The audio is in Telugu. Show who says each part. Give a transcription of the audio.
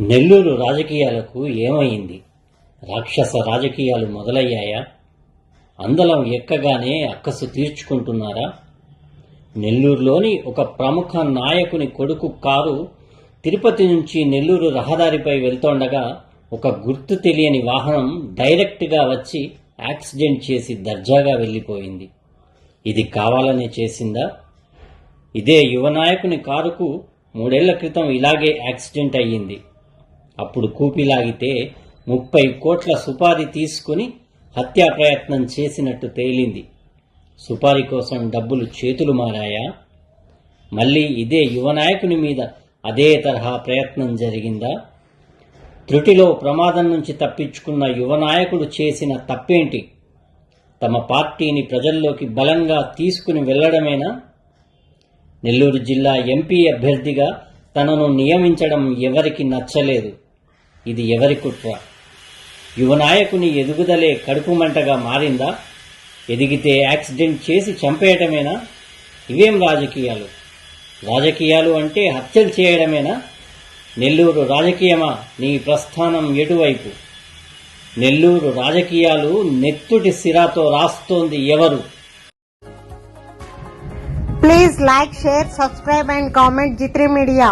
Speaker 1: నెల్లూరు రాజకీయాలకు ఏమైంది? రాక్షస రాజకీయాలు మొదలయ్యాయా? అందలం ఎక్కగానే అక్కసు తీర్చుకుంటున్నారా? నెల్లూరులోని ఒక ప్రముఖ నాయకుని కొడుకు కారు తిరుపతి నుంచి నెల్లూరు రహదారిపై వెళ్తోండగా ఒక గుర్తు తెలియని వాహనం డైరెక్ట్గా వచ్చి యాక్సిడెంట్ చేసి దర్జాగా వెళ్ళిపోయింది. ఇది కావాలనే చేసిందా? ఇదే యువ నాయకుని కారుకు 3 ఏళ్ల క్రితం ఇలాగే యాక్సిడెంట్ అయ్యింది. అప్పుడు కూపిలాగితే 30 కోట్ల సుపారీ తీసుకుని హత్యా ప్రయత్నం చేసినట్టు తేలింది. సుపారీ కోసం డబ్బులు చేతులు మారాయా? మళ్ళీ ఇదే యువ నాయకుని మీద అదే తరహా ప్రయత్నం జరిగిందా? త్రుటిలో ప్రమాదం నుంచి తప్పించుకున్న యువ నాయకుడు చేసిన తప్పేంటి? తమ పార్టీని ప్రజల్లోకి బలంగా తీసుకుని వెళ్లడమేనా? నెల్లూరు జిల్లా ఎంపీ అభ్యర్థిగా తనను నియమించడం ఎవరికి నచ్చలేదు. ఇది ఎవరి కుట్ర? యువ నాయకుని ఎదుగుదలే కడుపు మంటగా మారిందా? ఎదిగితే యాక్సిడెంట్ చేసి చంపేయటమేనా? ఇవేం రాజకీయాలు? రాజకీయాలు అంటే హత్యలు చేయడమేనా? నెల్లూరు రాజకీయమా? నీ ప్రస్థానం ఎటువైపు? నెల్లూరు రాజకీయాలు నెత్తుటి సిరాతో రాస్తోంది ఎవరు?
Speaker 2: Please like, share, subscribe and comment G3 Media.